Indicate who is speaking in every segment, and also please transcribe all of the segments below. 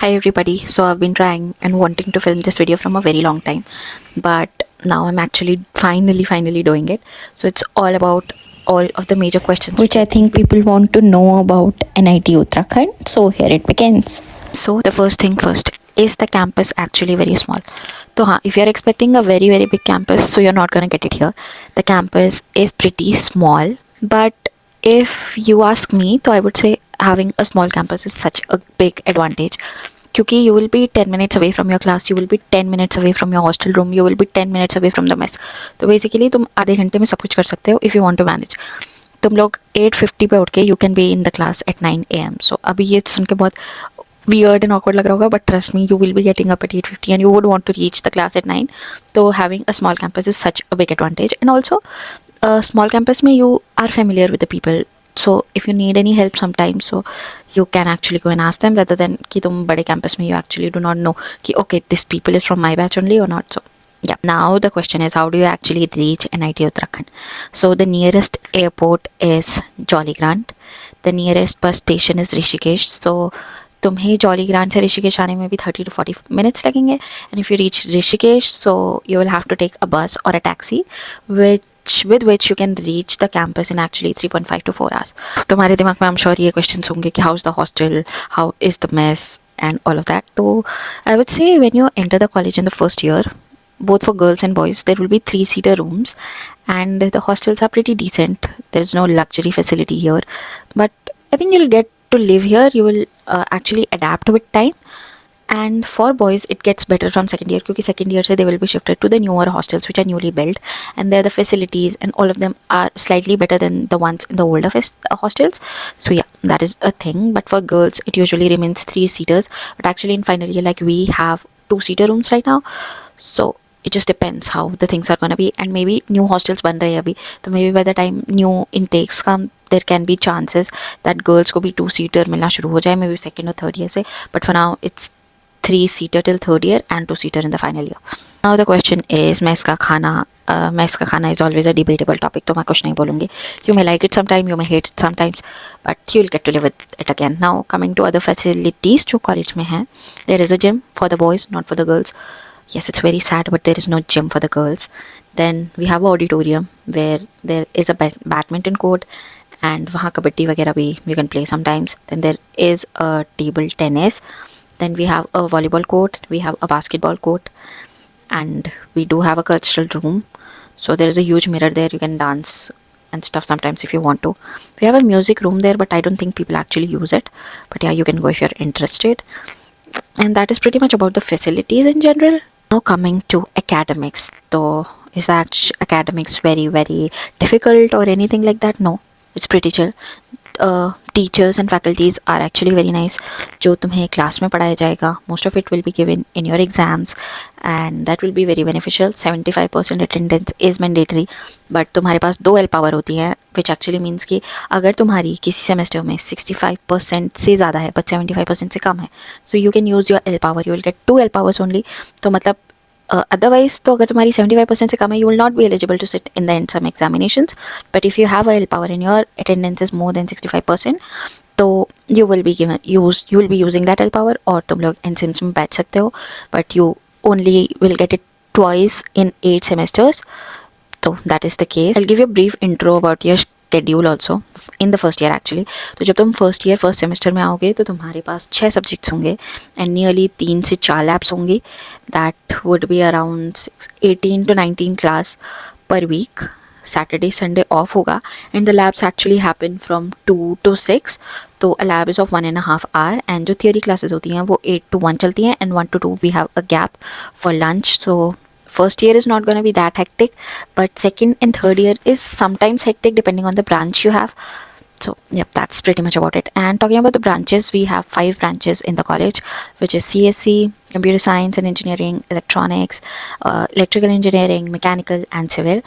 Speaker 1: Hi everybody. So I've been trying and wanting to film this video from a very long time, but now I'm actually finally doing it. So it's all about all of the major questions
Speaker 2: which I think people want to know about NIT Uttarakhand. So here it begins.
Speaker 1: So the first thing first, is the campus actually very small? So if you're expecting a very big campus, so you're not gonna get it here. The campus is pretty small, but if you ask me, so I would say having a small campus is such a big advantage. क्योंकि you will be 10 minutes away from your class, you will be 10 minutes away from your hostel room, you will be 10 minutes away from the mess. तो basically तुम आधे घंटे में सब कुछ कर सकते हो if you want to manage. तुम लोग 8:50 पे उठ के you can be in the class at 9 AM. So अभी ये सुन के बहुत weird and awkward लग रहा होगा, but trust me, you will be getting up at 8:50 and you would want to reach the class at 9. So having a small campus is such a big advantage. And also small campus में you are familiar with the people. So if you need any help sometimes, so you can actually go and ask them rather than कि तुम बड़े campus में you actually do not know कि okay, this people is from my batch only or not. So yeah, now the question is, how do you actually reach NIT Uttarakhand? So the nearest airport is Jolly Grant. The nearest bus station is Rishikesh. So तुम्हें jolly grant से ऋषिकेश आने में भी 30 to 40 minutes लगेंगे. And if you reach Rishikesh, so you will have to take a bus or a taxi with which you can reach the campus in actually 3.5 to 4 hours. तुम्हारे दिमाग में I'm sure ये questions होंगे कि how is the hostel, how is the mess and all of that. So I would say when you enter the college in the first year, both for girls and boys, there will be 3-seater rooms and the hostels are pretty decent. There is no luxury facility here, but I think you'll get to live here. You will actually adapt with time. And for boys it gets better from second year क्योंकि second year से they will be shifted to the newer hostels which are newly built, and there the facilities and all of them are slightly better than the ones in the older hostels. So yeah, that is a thing. But for girls it usually remains 3-seaters, but actually in final year like we have 2-seater rooms right now. So it just depends how the things are gonna be, and maybe new hostels बन रहे हैं अभी, तो maybe by the time new intakes come there can be chances that girls को भी 2-seater मिलना शुरू हो जाए, maybe second or third year से. But for now it's 3-seater till third year and 2-seater in the final year. Now the question is mess का खाना. Mess का खाना is always a debatable topic, तो मैं कुछ नहीं बोलूँगी. You may like it sometime, you may hate it sometimes, but you'll get to live with it again. Now coming to other facilities जो college में हैं, there is a gym for the boys, not for the girls. Yes, it's very sad, but there is no gym for the girls. Then we have an auditorium where there is a badminton court, and वहाँ कबड्डी वगैरह भी you can play sometimes. Then there is a table tennis. Then we have a volleyball court, we have a basketball court, and we do have a cultural room. So there is a huge mirror there, you can dance and stuff sometimes if you want to. We have a music room there, but I don't think people actually use it. But yeah, you can go if you're interested. And that is pretty much about the facilities in general. Now coming to academics. So is that academics very difficult or anything like that? No, it's pretty chill. Teachers and faculties are actually very nice. जो तुम्हें class में पढ़ाया जाएगा, most of it will be given in your exams and that will be very beneficial. 75% attendance is mandatory, but तुम्हारे पास 2 L power होती है, which actually means कि अगर तुम्हारी किसी सेमेस्टर में 65% से ज़्यादा है but 75% से कम है, so you can use your L power, you will get 2 L powers only. तो मतलब otherwise तो अगर तुम्हारी 75% से कम है, you will not be eligible to sit in the end some examinations. But if you have a L power and your attendance is more than 65%, तो you will be using that L power, और तुम लोग NCMs में बैठ सकते हो, but you only will get it twice in 8 semesters. So that is the case. I'll give you a brief intro about your schedule also in the first year actually. तो जब तुम first semester में आओगे तो तुम्हारे पास 6 subjects होंगे and nearly 3 से 4 labs होंगी. That would be around 18 to 19 class per week. Saturday Sunday off होगा, and the labs actually happen from 2 to 6. तो a lab is of 1.5 hour, and जो theory classes होती हैं वो 8 to 1 चलती हैं, and 1 to 2 we have a gap for lunch. So first year is not going to be that hectic, but second and third year is sometimes hectic depending on the branch you have. So yep, that's pretty much about it. And talking about the branches, we have 5 branches in the college, which is CSE, Computer Science and Engineering, Electronics, Electrical Engineering, Mechanical and Civil.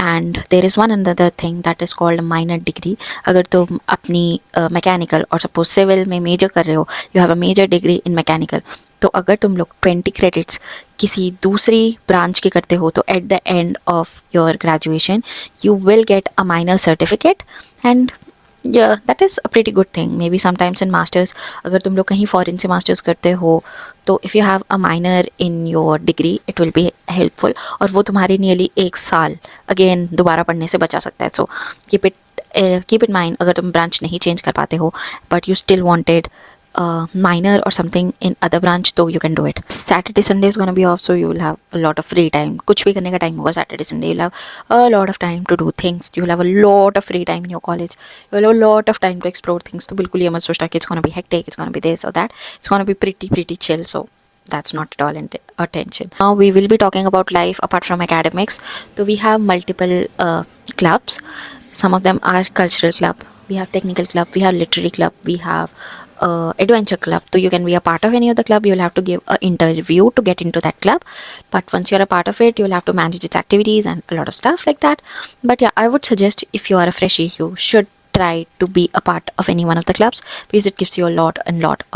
Speaker 1: And there is one another thing that is called a minor degree. अगर तुम अपनी mechanical और suppose civil में major कर रहे हो, you have a major degree in mechanical, तो अगर तुम लोग 20 credits किसी दूसरी branch के करते हो, तो at the end of your graduation you will get a minor certificate, and Yeah, that is a pretty good thing. Maybe sometimes in masters, अगर तुम लोग कहीं फॉरेन से मास्टर्स करते हो तो if you have a minor in your degree it will be helpful, और वो तुम्हारे नियरली एक साल अगेन दोबारा पढ़ने से बचा सकता है. सो कीप इट माइंड, अगर तुम ब्रांच नहीं चेंज कर पाते हो but you still wanted minor or something in other branch, तो you can do it. Saturday Sunday is gonna be off, so you will have a lot of free time. कुछ भी करने का time होगा Saturday Sunday. You'll have a lot of time to do things. You will have a lot of free time in your college. You will have a lot of time to explore things. तो बिल्कुल ये मत सोचना कि it's gonna be hectic, it's gonna be this or that. It's gonna be pretty chill. So that's not at all attention. Now we will be talking about life apart from academics. So we have multiple clubs. Some of them are cultural club. We have technical club. We have literary club. We have adventure club. So you can be a part of any of the club. You will have to give an interview to get into that club. But once you're a part of it, you will have to manage its activities and a lot of stuff like that. But yeah, I would suggest if you are a freshie, you should try to be a part of any one of the clubs because it gives you a lot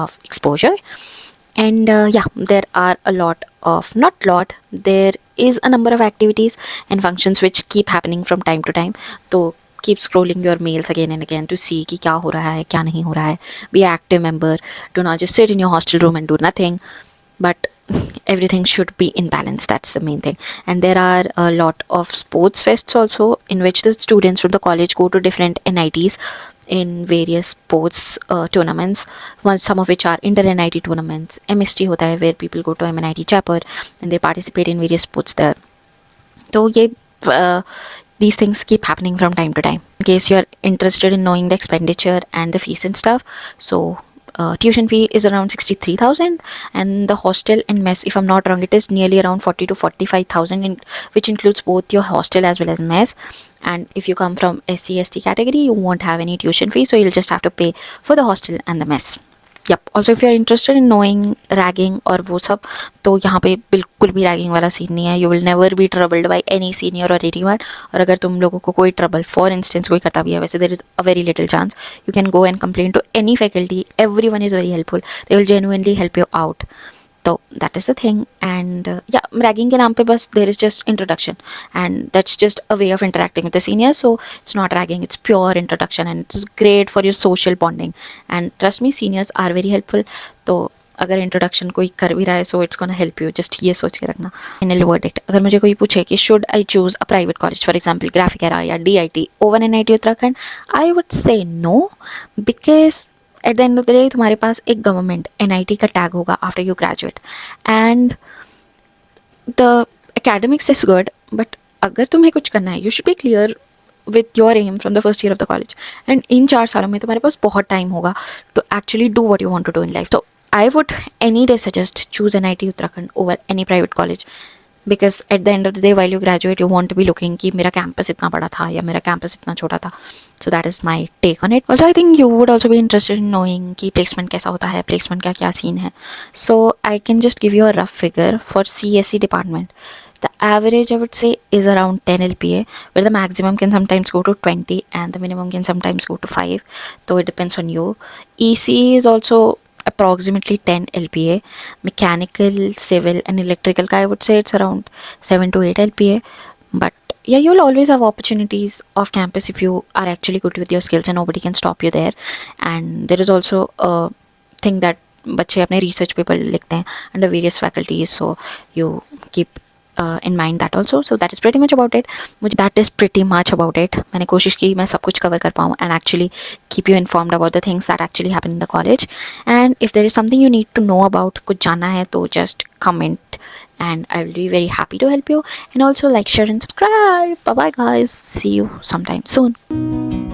Speaker 1: of exposure. And yeah, there are a lot of, not lot, there is a number of activities and functions which keep happening from time to time. So keep scrolling your mails again and again to see कि क्या हो रहा है क्या नहीं हो रहा है. Be an active member. Do not just sit in your hostel room and do nothing. But everything should be in balance. That's the main thing. And there are a lot of sports fests also in which the students from the college go to different NITs in various sports tournaments. Some of which are inter-NIT tournaments. MST होता है where people go to MNIT Chapel and they participate in various sports there. तो ये these things keep happening from time to time. In case you're interested in knowing the expenditure and the fees and stuff, so tuition fee is around 63,000, and the hostel and mess, if I'm not wrong, it is nearly around 40 to 45,000, which includes both your hostel as well as mess. And if you come from SC/ST category, you won't have any tuition fee, so you'll just have to pay for the hostel and the mess. Yep. Also, if you're interested in knowing ragging और वो सब, तो यहाँ पे बिल्कुल भी ragging वाला scene नहीं है. You will never be troubled by any senior or anyone. और अगर तुम लोगों को कोई trouble, for instance, कोई करता भी है, वैसे there is a very little chance, you can go and complain to any faculty. Everyone is very helpful. They will genuinely help you out. So that is the thing. And yeah, ragging के नाम पे बस there is just introduction, and that's just a way of interacting with the seniors. So it's not ragging, it's pure introduction, and it's great for your social bonding. And trust me, seniors are very helpful. तो अगर introduction कोई कर भी रहा है, so it's gonna help you. Just ये सोच के रखना. फाइनल वर्डिक्ट, अगर मुझे कोई पूछे कि should I choose a private college, for example Graphic Era या DIT over NIT Uttarakhand, I would say no, because at the end of the day तुम्हारे पास एक गवर्नमेंट NIT का टैग होगा after you graduate, and the academics is good, but अगर तुम्हें कुछ करना है, you should be clear with your aim from the first year of the college. And इन 4 सालों में तुम्हारे पास बहुत टाइम होगा to actually do what you want to do in life. So I would any day suggest choose NIT Uttarakhand over any private college, because at the end of the day while you graduate you want to be looking कि मेरा campus इतना बड़ा था या मेरा campus इतना छोटा था. So that is my take on it. Also I think you would also be interested in knowing कि placement कैसा होता है, placement का क्या scene है. So I can just give you a rough figure for CSE department. The average I would say is around 10 LPA, where the maximum can sometimes go to 20 and the minimum can sometimes go to 5. So it depends on you. ECE is also approximately 10 LPA. Mechanical, civil and electrical I would say it's around 7 to 8 LPA. But yeah, you'll always have opportunities off campus if you are actually good with your skills, and nobody can stop you there. And there is also a thing that बच्चे अपने research paper लिखते हैं under various faculties, so you keep in mind that also. So that is pretty much about it. मैंने कोशिश की मैं सब कुछ cover कर पाऊँ and actually keep you informed about the things that actually happen in the college. And if there is something you need to know about, कुछ जानना है, तो just comment and I will be very happy to help you. And also like, share and subscribe. Bye bye guys. See you sometime soon.